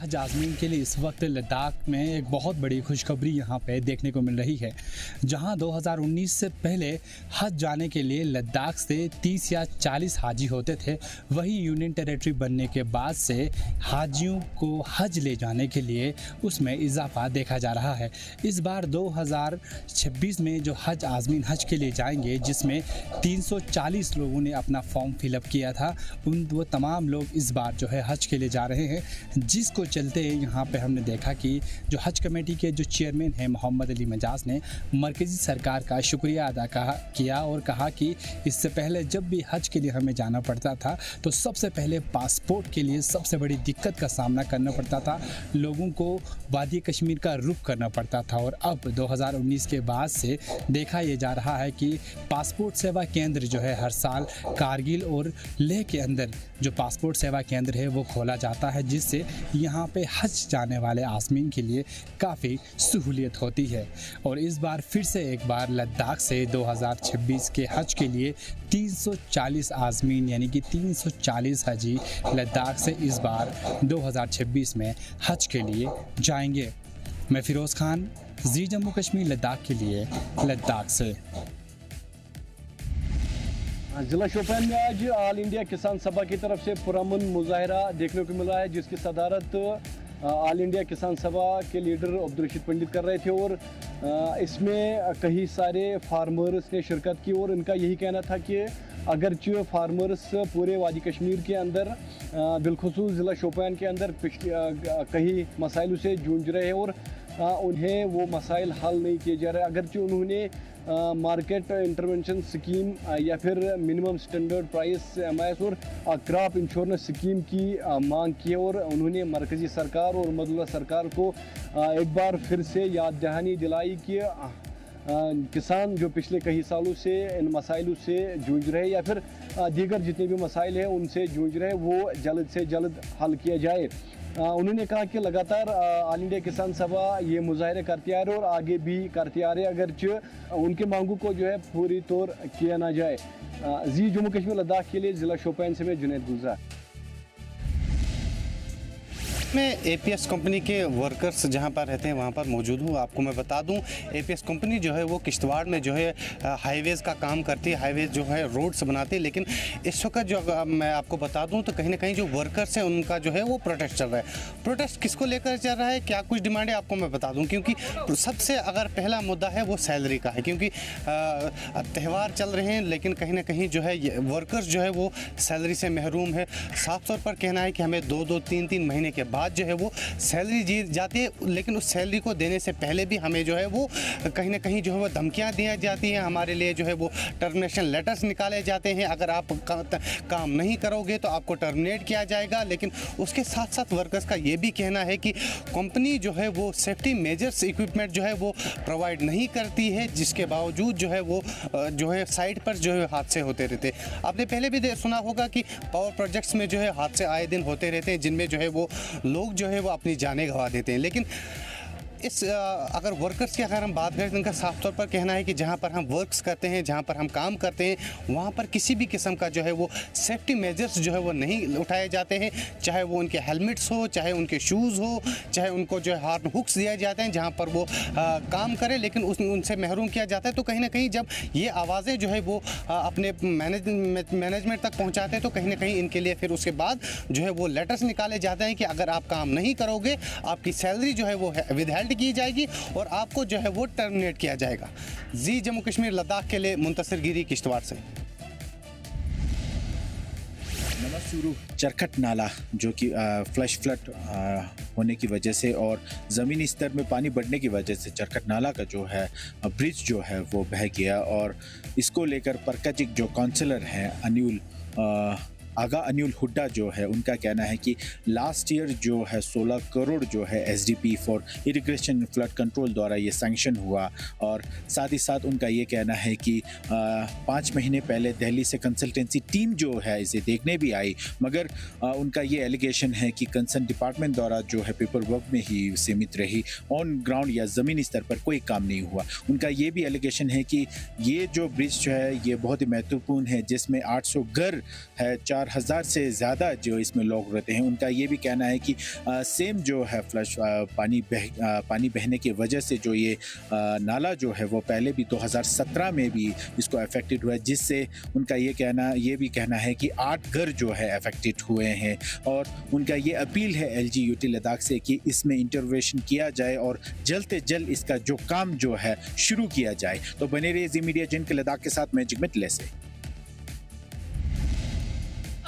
हज आज़मीन के लिए इस वक्त लद्दाख में एक बहुत बड़ी खुशखबरी यहाँ पे देखने को मिल रही है। जहाँ 2019 से पहले हज जाने के लिए लद्दाख से 30 या 40 हाजी होते थे, वही यूनियन टेरिटरी बनने के बाद से हाजियों को हज ले जाने के लिए उसमें इजाफा देखा जा रहा है। इस बार 2026 में जो हज आज़मीन हज के लिए जाएंगे, जिसमें 340 लोगों ने अपना फॉर्म फिलअप किया था, वो तमाम लोग इस बार जो है हज के लिए जा रहे हैं। जिसको चलते यहाँ पे हमने देखा कि जो हज कमेटी के जो चेयरमैन हैं मोहम्मद अली मजाज ने मरकज़ी सरकार का शुक्रिया अदा किया और कहा कि इससे पहले जब भी हज के लिए हमें जाना पड़ता था तो सबसे पहले पासपोर्ट के लिए सबसे बड़ी दिक्कत का सामना करना पड़ता था, लोगों को वादी कश्मीर का रुख करना पड़ता था। और अब 2019 के बाद से देखा यह जा रहा है कि पासपोर्ट सेवा केंद्र जो है हर साल कारगिल और लेह के अंदर जो पासपोर्ट सेवा केंद्र है वो खोला जाता है, जिससे यहाँ पे हज जाने वाले आज़मीन के लिए काफ़ी सहूलियत होती है। और इस बार फिर से एक बार लद्दाख से 2026 के हज के लिए 340 आज़मीन यानी कि 340 हजी लद्दाख से इस बार 2026 में हज के लिए जाएंगे। मैं फ़िरोज़ खान, जी जम्मू कश्मीर लद्दाख के लिए लद्दाख से। जिला शोपियान में आज ऑल इंडिया किसान सभा की तरफ से पुरअमन मुजाहरा देखने को मिला है, जिसकी सदारत ऑल इंडिया किसान सभा के लीडर अब्दुल-रशीद पंडित कर रहे थे। और इसमें कई सारे फार्मर्स ने शिरकत की और इनका यही कहना था कि अगरचे फार्मर्स पूरे वादी कश्मीर के अंदर बिलखुसूस ज़िला शोपियान के अंदर कई मसाइलों से जूझ रहे हैं और उन्हें वो मसाइल हल नहीं किए जा रहे। अगरचे उन्होंने मार्केट इंटरवेंशन स्कीम या फिर मिनिमम स्टैंडर्ड प्राइस MIS और क्रॉप इंश्योरेंस स्कीम की मांग की है और उन्होंने मरकज़ी सरकार और मौजूदा सरकार को एक बार फिर से याद दहानी दिलाई कि किसान जो पिछले कई सालों से इन मसाइलों से जूझ रहे या फिर दीगर जितने भी मसाइल हैं उनसे जूझ रहे, वो जल्द से जल्द हल किया जाए। उन्होंने कहा कि लगातार ऑल इंडिया किसान सभा ये मुजाहरे करती आ रहे और आगे भी करती आ रहे, अगरचे उनके मांगों को जो है पूरी तौर किया ना जाए। जी जम्मू कश्मीर लद्दाख के लिए ज़िला शोपियान से मैं जुनैद गुलजार। मैं APS कंपनी के वर्कर्स जहां पर रहते हैं वहां पर मौजूद हूं। आपको मैं बता दूं, APS कंपनी जो है वो किश्तवाड़ में जो है हाईवेज़ का काम करती है, हाईवेज़ जो है रोड्स बनाती है। लेकिन इस वक्त जो मैं आपको बता दूं तो कहीं ना कहीं जो वर्कर्स हैं उनका जो है वो प्रोटेस्ट चल रहा है। प्रोटेस्ट किसको लेकर चल रहा है, क्या कुछ डिमांड है, आपको मैं बता दूँ। क्योंकि सबसे अगर पहला मुद्दा है वो सैलरी का है, क्योंकि त्यौहार चल रहे हैं लेकिन कहीं ना कहीं जो है वर्कर्स जो है वो सैलरी से महरूम है। साफ तौर पर कहना है कि हमें 2-2, 3-3 महीने के बाद जो है वो सैलरी दी जाती है, लेकिन उस सैलरी को देने से पहले भी हमें जो है वो कहीं ना कहीं जो है वो धमकियां दी जाती हैं। हमारे लिए जो है वो टर्मिनेशन लेटर्स निकाले जाते हैं, अगर आप काम नहीं करोगे तो आपको टर्मिनेट किया जाएगा। लेकिन उसके साथ साथ वर्कर्स का ये भी कहना है कि कंपनी जो है वो सेफ्टी मेजर्स इक्विपमेंट जो है वो प्रोवाइड नहीं करती है, जिसके बावजूद जो है वो जो है साइट पर जो है हादसे होते रहते। आपने पहले भी सुना होगा कि पावर प्रोजेक्ट्स में जो है हादसे आए दिन होते रहते हैं, जिनमें जो है वो लोग जो है वो अपनी जानें गंवा देते हैं। लेकिन अगर वर्कर्स की अगर हम बात करें तो उनका साफ तौर पर कहना है कि जहां पर हम वर्क्स करते हैं, जहां पर हम काम करते हैं, वहां पर किसी भी किस्म का जो है वो सेफ्टी मेजर्स जो है वो नहीं उठाए जाते हैं। चाहे वो उनके हेलमेट्स हो, चाहे उनके शूज़ हो, चाहे उनको जो है हार्न हुक्स दिए जाते हैं जहां पर वो काम करें, लेकिन उनसे महरूम किया जाता है। तो कहीं ना कहीं जब ये आवाज़ें जो है वो अपने मैनेजमेंट तक पहुँचाते हैं तो कहीं ना कहीं इनके लिए फिर उसके बाद जो है वो लेटर्स निकाले जाते हैं कि अगर आप काम नहीं करोगे आपकी सैलरी जो है वो विदहेल्ड की जाएगी और आपको जो है वो टर्मिनेट किया जाएगा। जी जम्मू कश्मीर लद्दाख के लिए मुंतसिर गिरी किश्तवाड़ से। चरखट नाला जो कि फ्लैश फ्लड होने की वजह से और ज़मीनी स्तर में पानी बढ़ने की वजह से चरखट नाला का जो है ब्रिज जो है वो बह गया। और इसको लेकर परकचिक जो काउंसलर हैं आगा अनिल हुड्डा जो है उनका कहना है कि लास्ट ईयर जो है 16 करोड़ जो है SDP for irrigation flood control द्वारा ये सैंक्शन हुआ। और साथ ही साथ उनका ये कहना है कि 5 महीने पहले दिल्ली से कंसल्टेंसी टीम जो है इसे देखने भी आई, मगर उनका ये एलिगेशन है कि कंसर्न डिपार्टमेंट द्वारा जो है पेपर वर्क में ही सीमित रही, ऑन ग्राउंड या ज़मीनी स्तर पर कोई काम नहीं हुआ। उनका ये भी एलिगेशन है कि ये जो ब्रिज जो है ये बहुत ही महत्वपूर्ण है, जिसमें 800 घर है, 4 70,000 से ज़्यादा जो इसमें लोग रहते हैं। उनका ये भी कहना है कि सेम जो है फ्लश पानी बहने की वजह से जो ये नाला जो है वो पहले भी 2017 में भी इसको अफेक्टेड हुआ है, जिससे उनका ये भी कहना है कि 8 घर जो है अफेक्टेड हुए हैं। और उनका ये अपील है LG यूटी लद्दाख से कि इसमें इंटरवेंशन किया जाए और जल्द से जल्द इसका जो काम जो है शुरू किया जाए। तो बने रहिए जी मीडिया जिनके लद्दाख के साथ मैं जिगमित लेसे।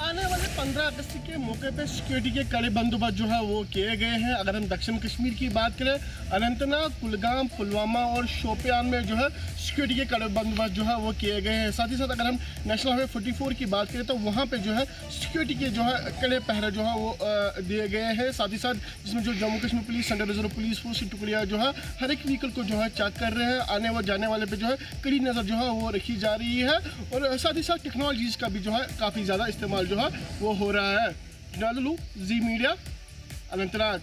आने वाले 15 अगस्त के मौके पे सिक्योरिटी के कड़े बंदोबस्त जो है वो किए गए हैं। अगर हम दक्षिण कश्मीर की बात करें, अनंतनाग, कुलगाम, पुलवामा और शोपियान में जो है सिक्योरिटी के कड़े बंदोबस्त जो है वो किए गए हैं। साथ ही साथ अगर हम नेशनल हाईवे 44 की बात करें तो वहाँ पे जो है सिक्योरिटी के जो है कड़े पहरे जो है वो दिए गए हैं। साथ ही साथ जिसमें जो Jammu Kashmir police, central reserve police force टुकड़ियाँ जो है हर एक व्हीकल को जो है चेक कर रहे हैं। आने व जाने वाले पे जो है कड़ी नज़र जो है वो रखी जा रही है। और साथ ही साथ टेक्नोलॉजीज़ का भी जो है काफ़ी ज़्यादा इस्तेमाल जो है वो हो रहा है। जी मीडिया, अनंतनाग।